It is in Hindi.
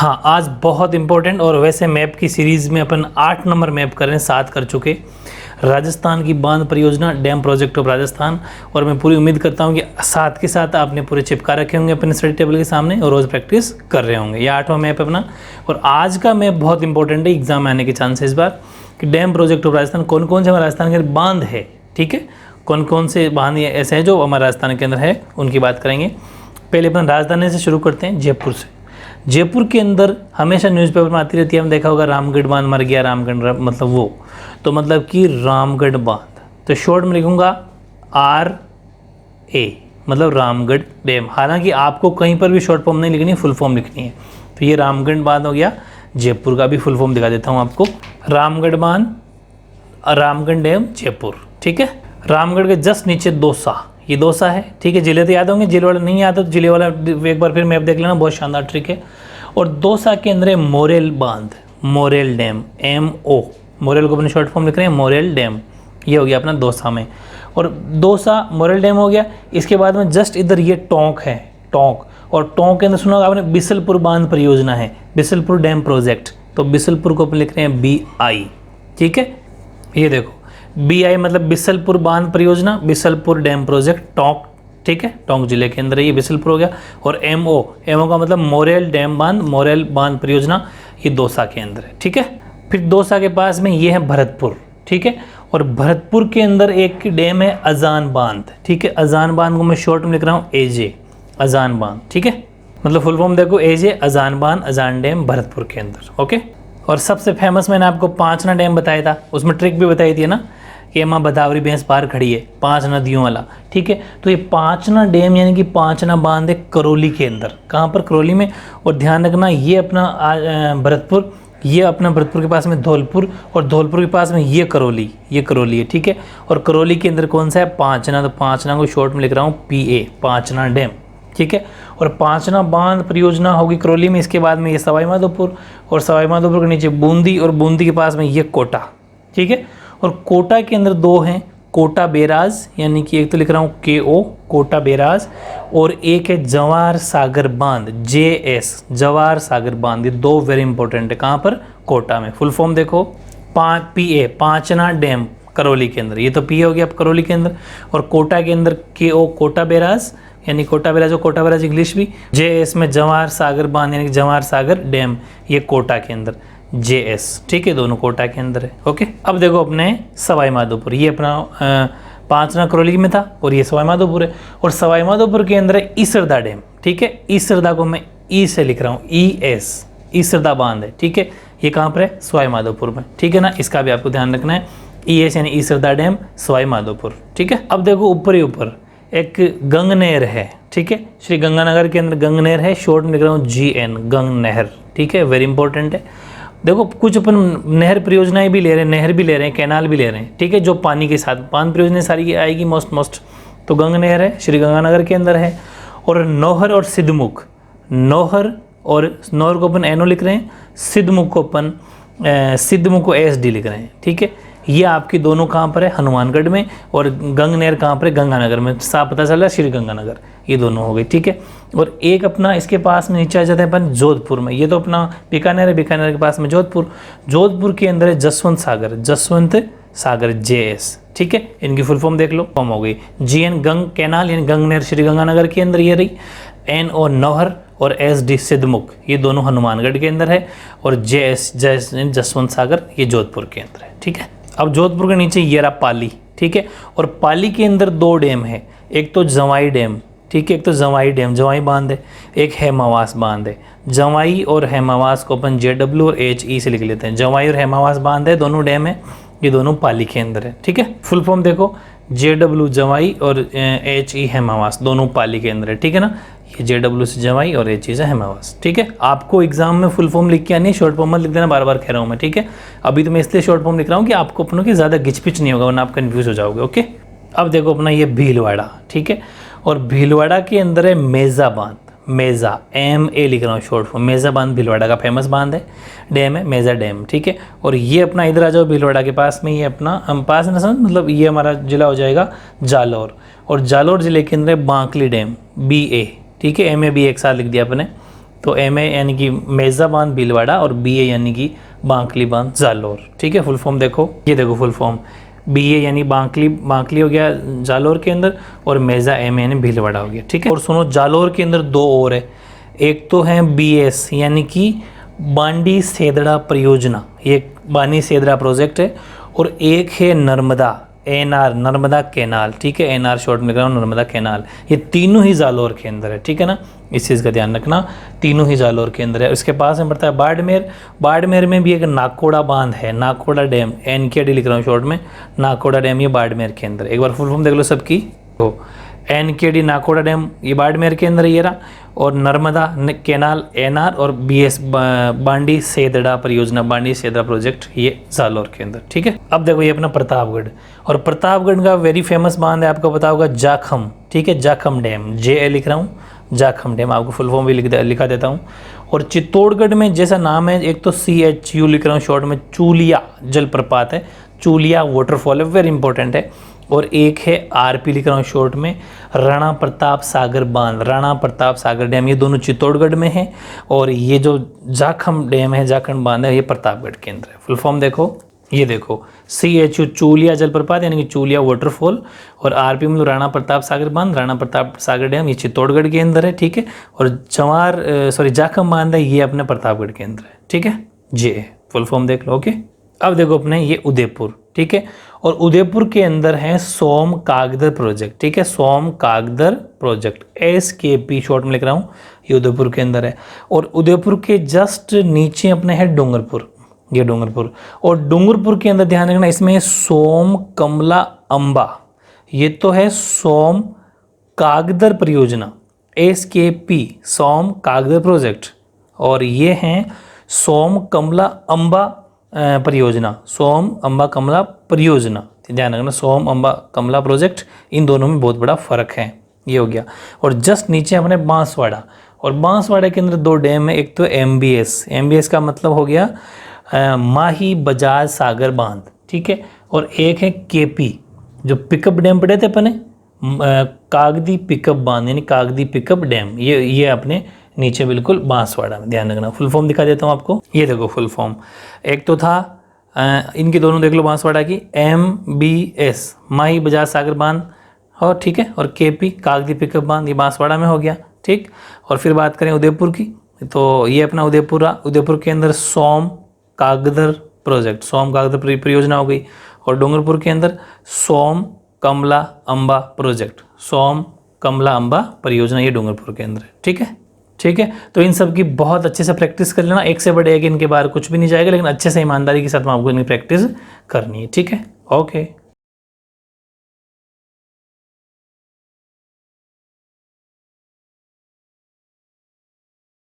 हाँ, आज बहुत इंपॉर्टेंट और वैसे मैप की सीरीज़ में अपन 8 नंबर मैप कर रहे हैं, 7 कर चुके। राजस्थान की बांध परियोजना, डैम प्रोजेक्ट ऑफ राजस्थान। और मैं पूरी उम्मीद करता हूँ कि साथ के साथ आपने पूरे चिपका रखे होंगे अपने स्टडी टेबल के सामने और रोज़ प्रैक्टिस कर रहे होंगे। यह 8वां मैप है अपना। और आज का मैप बहुत इंपॉर्टेंट है, एग्जाम में आने के चांस है इस बार, कि डैम प्रोजेक्ट ऑफ राजस्थान कौन कौन से हमारे राजस्थान के अंदर बांध है। ठीक है, कौन कौन से बांध ऐसे हैं जो हमारे राजस्थान के अंदर है, उनकी बात करेंगे। पहले अपन राजधानी से शुरू करते हैं, जयपुर से। जयपुर के अंदर हमेशा न्यूज़पेपर में आती रहती है, हम देखा होगा रामगढ़ बांध मर गया, रामगढ़ मतलब वो, तो मतलब कि रामगढ़ बांध। तो शॉर्ट में लिखूंगा RA, मतलब रामगढ़ डैम। हालांकि आपको कहीं पर भी शॉर्ट फॉर्म नहीं लिखनी है, फुल फॉर्म लिखनी है। तो ये रामगढ़ बांध हो गया। जयपुर का भी फुल फॉर्म दिखा देता हूँ आपको, रामगढ़ बांध, रामगढ़ डैम, जयपुर। ठीक है, रामगढ़ के जस्ट नीचे दौसा, ये दौसा है। ठीक है, जिले तो याद होंगे, जिले वाला नहीं याद हो तो जिले वाला एक बार फिर मैप देख लेना, बहुत शानदार ट्रिक है। और दौसा के अंदर है मोरेल बांध, मोरेल डैम, MO, मोरेल को अपने शॉर्ट फॉर्म लिख रहे हैं, मोरेल डैम। ये हो गया अपना दौसा में। और दौसा मोरेल डैम हो गया। इसके बाद में जस्ट इधर ये टोंक है, टोंक। और टोंक के अंदर सुना होगा आपने बिसलपुर बांध परियोजना है, बिसलपुर डैम प्रोजेक्ट। तो बिसलपुर को अपन लिख रहे हैं BI। ठीक है, ये देखो BI मतलब बिसलपुर बांध परियोजना, बिसलपुर डैम प्रोजेक्ट, टोंक। ठीक है, टोंक जिले के अंदर ये बिसलपुर हो गया। और MO का मतलब मोरेल डैम बांध, मोरेल बांध परियोजना, ये दौसा के अंदर है। ठीक है, फिर दौसा के पास में ये है भरतपुर। ठीक है, और भरतपुर के अंदर एक डैम है अजान बांध। ठीक है, अजान बांध को मैं शॉर्ट में लिख रहा हूँ AJ, अजान बांध। ठीक है, मतलब फुल फॉर्म देखो AJ, अजान बांध, अजान डैम, भरतपुर के अंदर। ओके, और सबसे फेमस मैंने आपको पांचना डैम बताया था, उसमें ट्रिक भी बताई थी ना कि माँ भदावरी भैंस पार खड़ी है, 5 नदियों वाला। ठीक है, तो ये पांचना डैम यानी कि पांचना बांध है करौली के अंदर। कहाँ पर? करौली में। और ध्यान रखना ये अपना भरतपुर, ये अपना भरतपुर के पास में धौलपुर, और धौलपुर के पास में ये करौली, ये करौली है। ठीक है, और करौली के अंदर कौन सा है? पांचना। तो पांचना को शॉर्ट में लिख रहा हूँ PA, पांचना डैम। ठीक है, और पांचना बांध परियोजना होगी करौली में। इसके बाद में ये सवाई माधोपुर, और सवाई माधोपुर के नीचे बूंदी, और बूंदी के पास में ये कोटा। ठीक है, और कोटा के अंदर 2 हैं, कोटा बैराज, यानी कि एक तो लिख रहा हूँ KO, कोटा बैराज, और एक है जवाहर सागर बांध, JS, जवाहर सागर बांध। ये 2 वेरी इंपॉर्टेंट है। कहाँ पर? कोटा में। फुल फॉर्म देखो, PA, पांचना डैम करौली के अंदर। ये तो PA हो गया अब करौली के अंदर। और कोटा के अंदर KO, कोटा बैराज, यानी कोटा बैराज, और कोटा बैराज इंग्लिश भी। JS में जवाहर सागर बांध, यानी कि जवाहर सागर डैम, ये कोटा के अंदर, JS। ठीक है, दोनों कोटा के अंदर है। ओके, अब देखो अपने सवाई माधोपुर, ये अपना पांचना करौली में था, और ये सवाई माधोपुर है। और सवाई माधोपुर के अंदर है ईसरदा डैम। ठीक है, ईसरदा को मैं E से लिख रहा हूँ, ES, ईसरदा बांध है। ठीक है, ये कहाँ पर है? सवाई माधोपुर में। ठीक है ना, इसका भी आपको ध्यान रखना है, ES यानी ईसरदा डैम, सवाई माधोपुर। ठीक है, अब देखो ऊपर ही ऊपर एक गंगनहर है। ठीक है, श्री गंगानगर के अंदर गंगनहर है, शॉर्ट में लिख रहा हूँ GN, गंगनहर। ठीक है, वेरी इंपॉर्टेंट है। देखो कुछ अपन नहर परियोजनाएं भी ले रहे हैं, नहर भी ले रहे हैं, कैनाल भी ले रहे हैं। ठीक है, जो पानी के साथ बांध परियोजनाएं सारी आएगी मोस्ट। तो गंगनहर है, श्री गंगानगर के अंदर है। और नौहर और सिद्धमुख, नौहर को अपन NO लिख रहे हैं, सिद्धमुख को अपन सिद्धमुख को SD लिख रहे हैं। ठीक है, ये आपकी दोनों कहाँ पर है? हनुमानगढ़ में। और गंगनहर कहाँ पर है? गंगानगर में। साफ पता चल रहा है, श्री गंगानगर, ये दोनों हो गए। ठीक है, और एक अपना इसके पास में नीचे आ जाता है अपन जोधपुर में। ये तो अपना बीकानेर है, बीकानेर के पास में जोधपुर। जोधपुर के अंदर है जसवंत सागर, जसवंत सागर, JS। ठीक है, इनकी फुल फॉर्म देख लो, फॉर्म हो गई GN, गंग कैनाल, यानी गंगनहर श्री गंगानगर के अंदर ये रही। NO नौहर, और SD सिद्धमुख, ये दोनों हनुमानगढ़ के अंदर है। और JS जसवंत सागर, ये जोधपुर के अंदर है। ठीक है, अब जोधपुर के नीचे ये रहा पाली। ठीक है, और पाली के अंदर 2 डैम है, एक तो जवाई डैम। ठीक है, एक तो जवाई डैम, जवाई बांध है, एक हेमावास बांध है। जवाई और हेमावास को अपन JW और HE से लिख लेते हैं। जवाई और हेमावास बांध है, दोनों डैम है, ये दोनों पाली के अंदर है। ठीक है, फुल फॉर्म देखो, JW जवाई और HE हेमावास, दोनों पाली के अंदर है। ठीक है ना, ये JW से जवाई और HE से हेमावास। ठीक है, आपको एग्जाम में फुल फॉर्म लिख के आनी है, शॉर्ट फॉर्म मत लिख देना, बार बार कह रहा हूँ मैं। ठीक है, अभी तो मैं इसलिए शॉर्ट फॉर्म लिख रहा हूँ कि आपको अपनों की ज़्यादा घिचपिच नहीं होगा, वरना आप कन्फ्यूज हो जाओगे। ओके, अब देखो अपना ये भीलवाड़ा। ठीक है, और भीलवाड़ा के अंदर है मेजा बांध, मेजा, MA लिख रहा हूँ शॉर्ट फॉर्म। मेजा बांध भीलवाड़ा का फेमस बांध है, डैम है, मेजा डैम। ठीक है, और ये अपना इधर आ जाओ भीलवाड़ा के पास में, ये अपना पास न समझ, मतलब ये हमारा जिला हो जाएगा जालौर। और जालौर जिले के अंदर बांकली डैम, BA। ठीक है, MA भी एक साथ लिख दिया अपने। तो MA यानी कि मेजा बांध भीलवाड़ा और BA यानी कि बांकली बांध जालोर। ठीक है, फुल फॉर्म देखो, ये देखो फुल फॉर्म, BA यानी बांकली हो गया जालोर के अंदर, और मेजा MA यानी भीलवाड़ा हो गया। ठीक है, और सुनो जालोर के अंदर दो और है, एक तो है BS यानी कि बांडी सेदड़ा परियोजना, ये बानी सेदड़ा प्रोजेक्ट है, और एक है नर्मदा NR नर्मदा कैनाल। ठीक है, NR शॉर्ट में लिख रहा हूँ, नर्मदा कैनाल। ये तीनों ही जालोर के अंदर है। ठीक है ना, इस चीज़ का ध्यान रखना, तीनों ही जालोर के अंदर है। उसके पास में पड़ता है बाड़मेर, बाड़मेर में भी एक नाकोड़ा बांध है, नाकोड़ा डैम, NKD लिख रहा हूँ शॉर्ट में, नाकोड़ा डैम, ये बाड़मेर के अंदर। एक बार फुल फॉर्म देख लो सबकी, तो NKD नाकोड़ा डैम ये बाड़मेर के अंदर ये रहा, और नर्मदा कैनाल NR, और BS बांडी सेदड़ा परियोजना, बांडी सेदड़ा प्रोजेक्ट, ये जालोर के अंदर। ठीक है, अब देखो ये अपना प्रतापगढ़, और प्रतापगढ़ का वेरी फेमस बांध है, आपको पता होगा जाखम। ठीक है, जाखम डैम, JA लिख रहा हूँ, जाखम डैम, आपको फुल फॉर्म भी लिखा देता हूँ। और चित्तौड़गढ़ में जैसा नाम है, एक तो CHU लिख रहा हूँ शॉर्ट में, चूलिया जलप्रपात है, चूलिया वाटरफॉल है, वेरी इंपॉर्टेंट है। और एक है RP लिख रहा हूँ शॉर्ट में, राणा प्रताप सागर बांध, राणा प्रताप सागर डैम, ये दोनों चित्तौड़गढ़ में है। और ये जो जाखम डैम है, जाखम बांध है, ये प्रतापगढ़ के अंदर है। फुल फॉर्म देखो, ये देखो CHU चूलिया जलप्रपात यानी कि चूलिया वाटरफॉल, और RP मतलब राणा प्रताप सागर बांध, राणा प्रताप सागर डैम, ये चित्तौड़गढ़ के अंदर है। ठीक है, और जाखम बांध है, ये अपने प्रतापगढ़ के अंदर है। ठीक है, JA फुल फॉर्म देख लो। ओके, अब देखो अपने ये उदयपुर। ठीक है, और उदयपुर के अंदर है सोम कागदर प्रोजेक्ट। ठीक है, सोम कागदर प्रोजेक्ट, SKP शॉर्ट में लिख रहा हूँ, ये उदयपुर के अंदर है। और उदयपुर के जस्ट नीचे अपने है डूंगरपुर, ये डूंगरपुर, और डूंगरपुर के अंदर ध्यान रखना, इसमें सोम कमला अंबा, ये तो है सोम कागदर परियोजना, SKP सोम कागदर प्रोजेक्ट, और ये हैं सोम कमला अंबा परियोजना, सोम अम्बा कमला परियोजना। ध्यान रखना, सोम अम्बा कमला प्रोजेक्ट, इन दोनों में बहुत बड़ा फर्क है। ये हो गया, और जस्ट नीचे अपने बांसवाड़ा, और बांसवाड़ा के अंदर दो डैम है, एक तो MBS का मतलब हो गया माही बजाज सागर बांध। ठीक है, और एक है KP जो पिकअप डैम पढ़े थे अपने, कागदी पिकअप बांध यानी कागदी पिकअप डैम, ये अपने नीचे बिल्कुल बांसवाड़ा में। ध्यान रखना, फुल फॉर्म दिखा देता हूँ आपको, ये देखो फुल फॉर्म, एक तो था इनके दोनों देख लो बांसवाड़ा की, MBS माही बजाज सागर बांध, और ठीक है, और KP कागदी पिकअप बांध, ये बांसवाड़ा में हो गया। ठीक, और फिर बात करें उदयपुर की, तो ये अपना उदयपुर के अंदर सोम कागदर प्रोजेक्ट, सोम कागदर परियोजना हो गई, और डूंगरपुर के अंदर सोम कमला अंबा प्रोजेक्ट, सोम कमला अंबा परियोजना, ये डूंगरपुर के अंदर है। ठीक है, तो इन सब की बहुत अच्छे से प्रैक्टिस कर लेना, एक से बढ़ एक इनके बारे कुछ भी नहीं जाएगा, लेकिन अच्छे से ईमानदारी के साथ में आपको इनकी प्रैक्टिस करनी है। ठीक है, ओके।